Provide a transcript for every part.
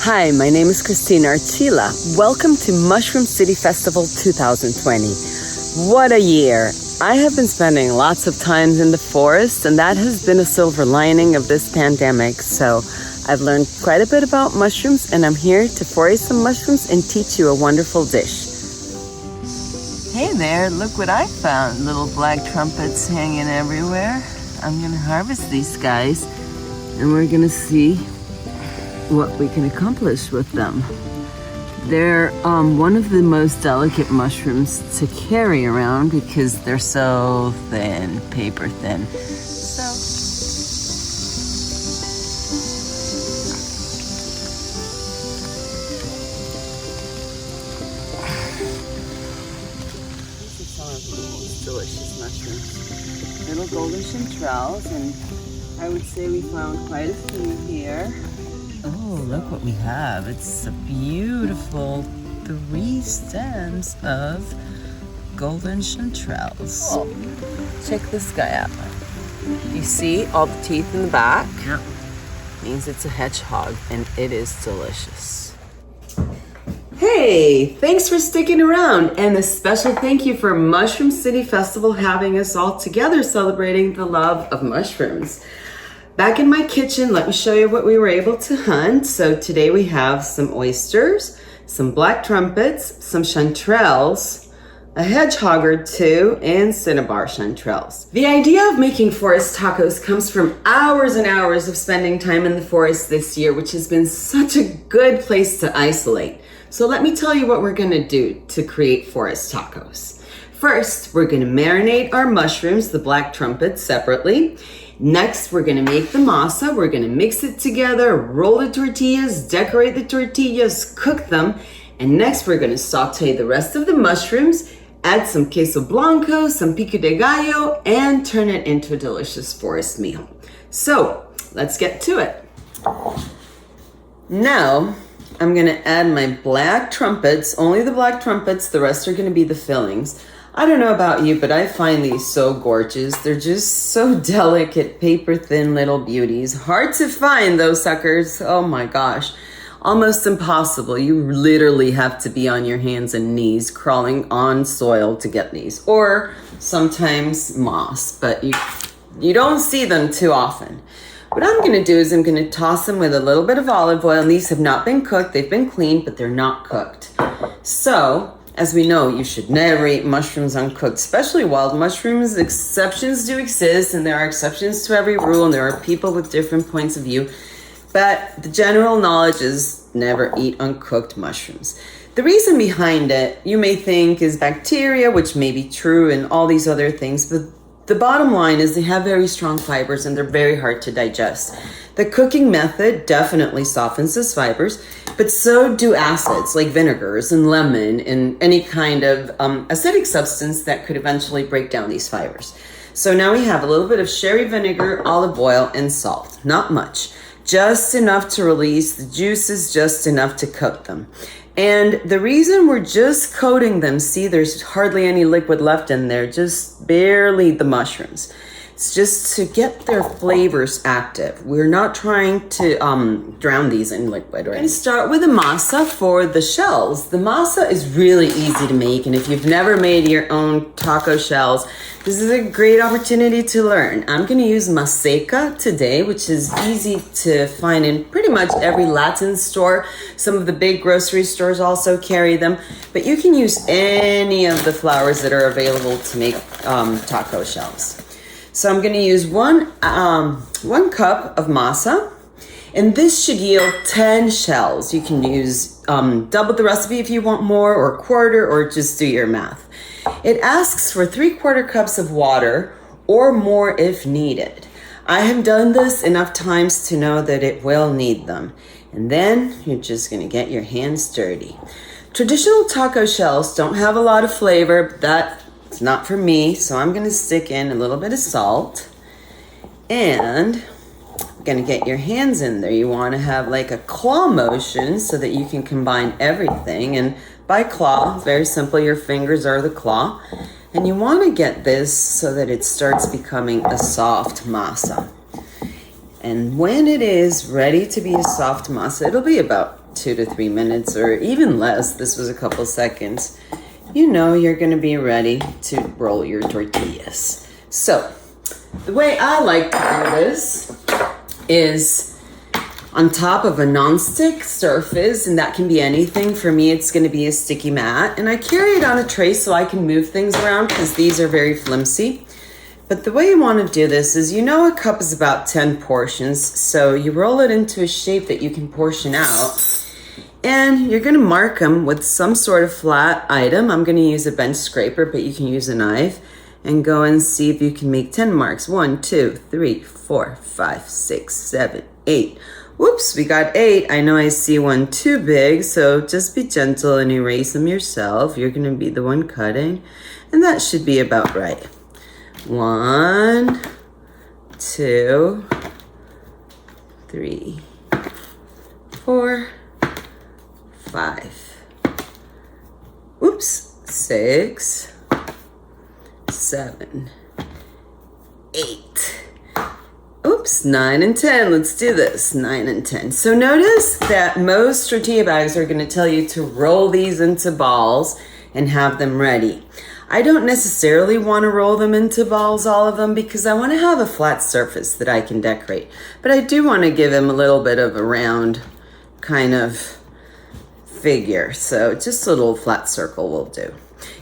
Hi, my name is Cristina Archila. Welcome to Mushroom City Festival 2020. What a year! I have been spending lots of time in the forest, and that has been a silver lining of this pandemic. So I've learned quite a bit about mushrooms, and I'm here to foray some mushrooms and teach you a wonderful dish. Hey there, look what I found. Little black trumpets hanging everywhere. I'm gonna harvest these guys, and we're gonna see what we can accomplish with them. They're one of the most delicate mushrooms to carry around because they're so thin, paper thin. So these are some of the most delicious mushrooms. Little golden chanterelles, and I would say we found quite a few here. Oh, look what we have. It's a beautiful 3 stems of golden chanterelles. Oh, check this guy out. You see all the teeth in the back? Yeah. Means it's a hedgehog, and it is delicious. Hey, thanks for sticking around, and a special thank you for Mushroom City Festival having us all together celebrating the love of mushrooms. Back in my kitchen, let me show you what we were able to hunt. So today we have some oysters, some black trumpets, some chanterelles, a hedgehog or two, and cinnabar chanterelles. The idea of making forest tacos comes from hours and hours of spending time in the forest this year, which has been such a good place to isolate. So let me tell you what we're gonna do to create forest tacos. First, we're gonna marinate our mushrooms, the black trumpets, separately. Next, we're gonna make the masa. We're gonna mix it together, roll the tortillas, decorate the tortillas, cook them. And next, we're gonna saute the rest of the mushrooms, add some queso blanco, some pico de gallo, and turn it into a delicious forest meal. So, let's get to it. Now, I'm gonna add my black trumpets, only the black trumpets, the rest are gonna be the fillings. I don't know about you, but I find these so gorgeous. They're just so delicate, paper thin little beauties. Hard to find those suckers. Oh my gosh. Almost impossible. You literally have to be on your hands and knees crawling on soil to get these. Or sometimes moss, but you don't see them too often. What I'm gonna do is I'm gonna toss them with a little bit of olive oil. And these have not been cooked. They've been cleaned, but they're not cooked. So, as we know, you should never eat mushrooms uncooked, especially wild mushrooms. Exceptions do exist, and there are exceptions to every rule, and there are people with different points of view. But the general knowledge is never eat uncooked mushrooms. The reason behind it, you may think, is bacteria, which may be true, and all these other things, but the bottom line is they have very strong fibers, and they're very hard to digest. The cooking method definitely softens those fibers, but so do acids like vinegars and lemon and any kind of acidic substance that could eventually break down these fibers. So now we have a little bit of sherry vinegar, olive oil, and salt. Not much, just enough to release the juices, just enough to coat them. And the reason we're just coating them, see, there's hardly any liquid left in there, just barely the mushrooms. It's just to get their flavors active. We're not trying to drown these in liquid. We're going to start with the masa for the shells. The masa is really easy to make, and if you've never made your own taco shells, this is a great opportunity to learn. I'm going to use maseca today, which is easy to find in pretty much every Latin store. Some of the big grocery stores also carry them, but you can use any of the flours that are available to make taco shells. So I'm going to use one cup of masa, and this should yield 10 shells. You can use double the recipe if you want more, or quarter, or just do your math. It asks for 3/4 cups of water or more if needed. I have done this enough times to know that it will need them. And then you're just going to get your hands dirty. Traditional taco shells don't have a lot of flavor, but that's not for me, so I'm going to stick in a little bit of salt, and I'm going to get your hands in there. You want to have like a claw motion so that you can combine everything, and by claw, very simple, your fingers are the claw, and you want to get this so that it starts becoming a soft masa. And when it is ready to be a soft masa, it'll be about 2 to 3 minutes or even less. This was a couple seconds. You know you're gonna be ready to roll your tortillas. So the way I like to do this is on top of a non-stick surface, and that can be anything. For me, it's gonna be a sticky mat, and I carry it on a tray so I can move things around because these are very flimsy. But the way you wanna do this is, you know, a cup is about 10 portions, so you roll it into a shape that you can portion out, and you're gonna mark them with some sort of flat item. I'm gonna use a bench scraper, but you can use a knife, and go and see if you can make 10 marks. 1, 2, 3, 4, 5, 6, 7, 8. Whoops, we got 8. I know I see one too big, so just be gentle and erase them yourself. You're gonna be the one cutting, and that should be about right. 1, 2, 3, 4, 5. Oops, 6, 7, 8. Oops, 9 and 10. Let's do this. 9 and 10. So notice that most tortilla bags are going to tell you to roll these into balls and have them ready. I don't necessarily want to roll them into balls, all of them, because I want to have a flat surface that I can decorate. But I do want to give them a little bit of a round kind of figure. So just a little flat circle will do.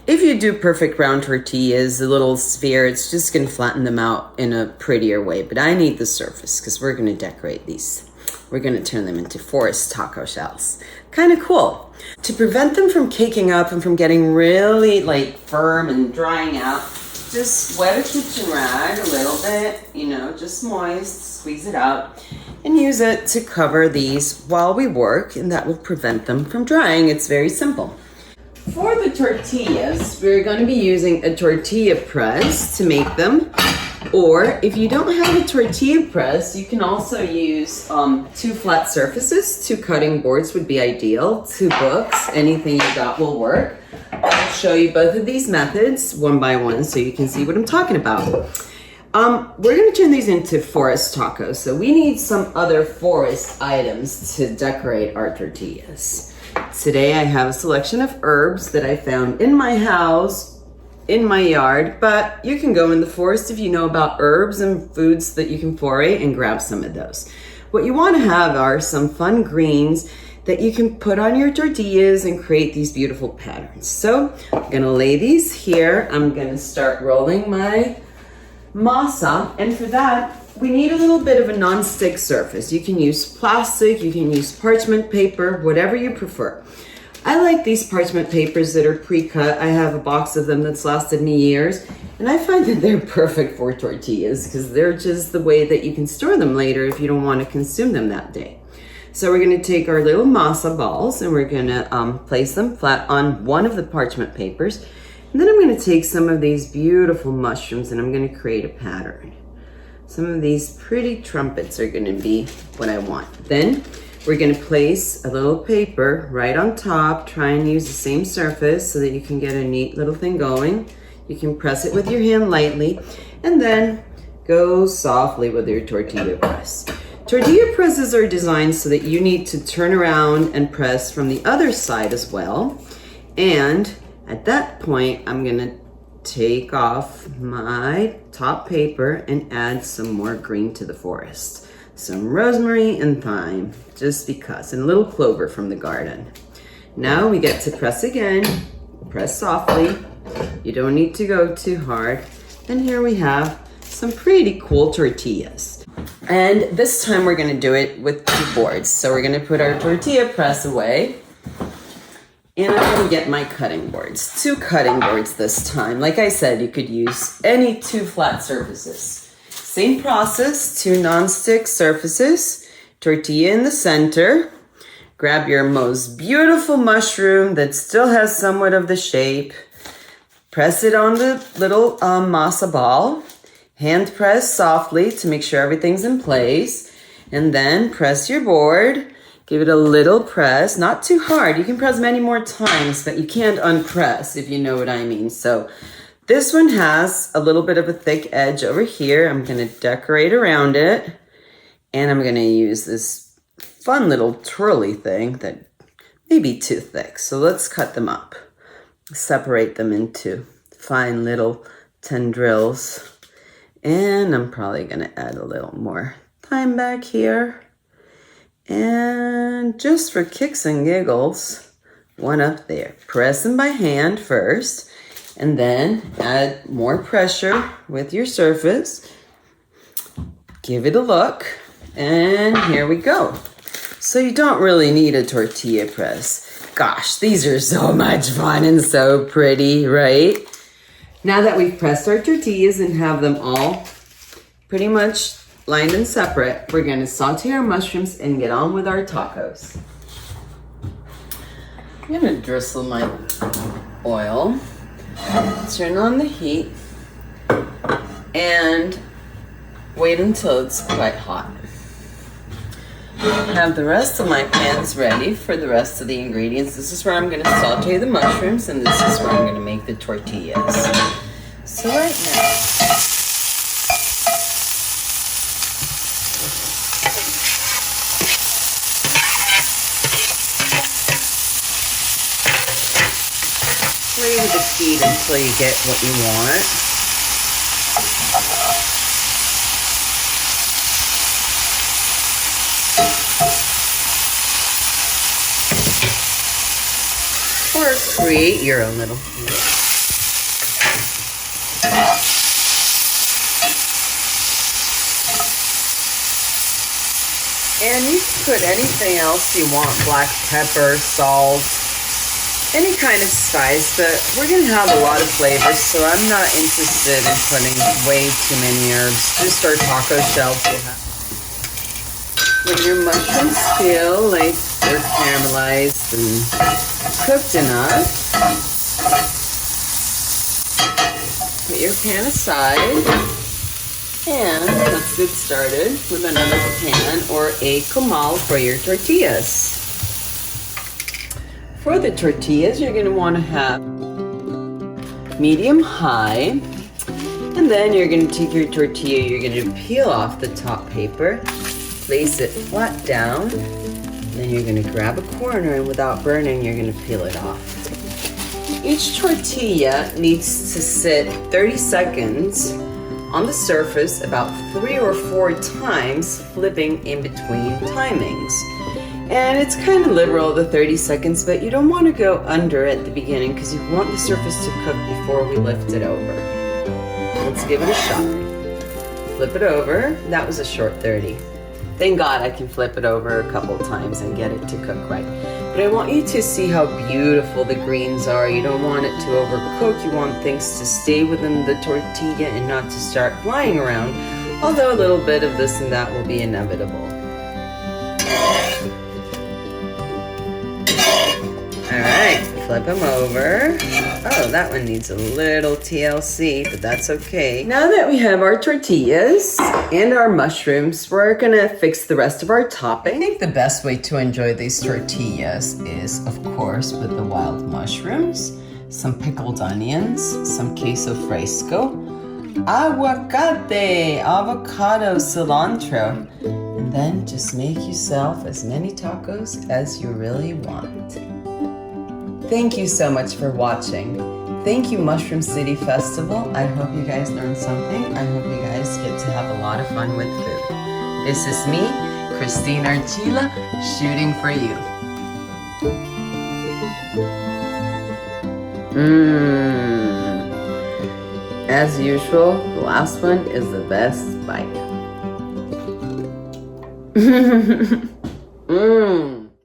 If you do perfect round tortillas, a little sphere, it's just going to flatten them out in a prettier way. But I need the surface because we're going to decorate these. We're going to turn them into forest taco shells. Kind of cool. To prevent them from caking up and from getting really like firm and drying out, just wet a kitchen rag a little bit, you know, just moist, squeeze it out, and use it to cover these while we work, and that will prevent them from drying. It's very simple. For the tortillas, we're going to be using a tortilla press to make them. Or if you don't have a tortilla press, you can also use 2 flat surfaces. 2 cutting boards would be ideal. 2 books, anything you got will work. I'll show you both of these methods one by one so you can see what I'm talking about. We're going to turn these into forest tacos. So we need some other forest items to decorate our tortillas. Today I have a selection of herbs that I found in my house, in my yard, but you can go in the forest if you know about herbs and foods that you can foray and grab some of those. What you want to have are some fun greens that you can put on your tortillas and create these beautiful patterns. So I'm going to lay these here. I'm going to start rolling my masa, and for that we need a little bit of a non-stick surface. You can use plastic, you can use parchment paper, whatever you prefer. I like these parchment papers that are pre-cut. I have a box of them that's lasted me years, and I find that they're perfect for tortillas because they're just the way that you can store them later if you don't want to consume them that day. So we're going to take our little masa balls and we're going to place them flat on one of the parchment papers. And then I'm going to take some of these beautiful mushrooms and I'm going to create a pattern. Some of these pretty trumpets are going to be what I want. Then we're going to place a little paper right on top. Try and use the same surface so that you can get a neat little thing going. You can press it with your hand lightly and then go softly with your tortilla press. Tortilla presses are designed so that you need to turn around and press from the other side as well. And at that point, I'm going to take off my top paper and add some more green to the forest. Some rosemary and thyme, just because, and a little clover from the garden. Now we get to press again. Press softly. You don't need to go too hard. And here we have some pretty cool tortillas. And this time we're going to do it with 2 boards. So we're going to put our tortilla press away. And I'm going to get my cutting boards. 2 cutting boards this time. Like I said, you could use any 2 flat surfaces. Same process, 2 non-stick surfaces. Tortilla in the center. Grab your most beautiful mushroom that still has somewhat of the shape. Press it on the little masa ball. Hand press softly to make sure everything's in place. And then press your board. Give it a little press, not too hard. You can press many more times, but you can't unpress, if you know what I mean. So this one has a little bit of a thick edge over here. I'm going to decorate around it. And I'm going to use this fun little twirly thing that maybe too thick. So let's cut them up. Separate them into fine little tendrils. And I'm probably gonna add a little more thyme back here. And just for kicks and giggles, one up there. Press them by hand first, and then add more pressure with your surface. Give it a look, and here we go. So you don't really need a tortilla press. Gosh, these are so much fun and so pretty, right? Now that we've pressed our tortillas and have them all pretty much lined and separate, we're gonna saute our mushrooms and get on with our tacos. I'm gonna drizzle my oil, turn on the heat, and wait until it's quite hot. Have the rest of my pans ready for the rest of the ingredients. This is where I'm gonna saute the mushrooms, and this is where I'm gonna make the tortillas. So right now, play with the heat until you get what you want. Or create your own little heat. And you can put anything else you want, black pepper, salt, any kind of spice, but we're gonna have a lot of flavors, so I'm not interested in putting way too many herbs. Just our taco shells will have. When your mushrooms feel like they're caramelized and cooked enough, put your pan aside, and let's get started with another pan or a comal for your tortillas. For the tortillas, you're going to want to have medium high, and then you're going to take your tortilla, you're going to peel off the top paper, place it flat down, then you're going to grab a corner, and without burning, you're going to peel it off. Each tortilla needs to sit 30 seconds on the surface about 3 or 4 times, flipping in between timings. And it's kind of liberal, the 30 seconds, but you don't want to go under at the beginning because you want the surface to cook before we lift it over. Let's give it a shot. Flip it over. That was a short 30. Thank God I can flip it over a couple times and get it to cook right. But I want you to see how beautiful the greens are. You don't want it to overcook. You want things to stay within the tortilla and not to start flying around, although a little bit of this and that will be inevitable. Alright, flip them over. Oh, that one needs a little TLC, but that's okay. Now that we have our tortillas and our mushrooms, we're gonna fix the rest of our topping. I think the best way to enjoy these tortillas is, of course, with the wild mushrooms, some pickled onions, some queso fresco, aguacate, avocado, cilantro, and then just make yourself as many tacos as you really want. Thank you so much for watching. Thank you, Mushroom City Festival. I hope you guys learned something. I hope you guys get to have a lot of fun with food. This is me, Christina Archila, shooting for you. As usual, the last one is the best bite.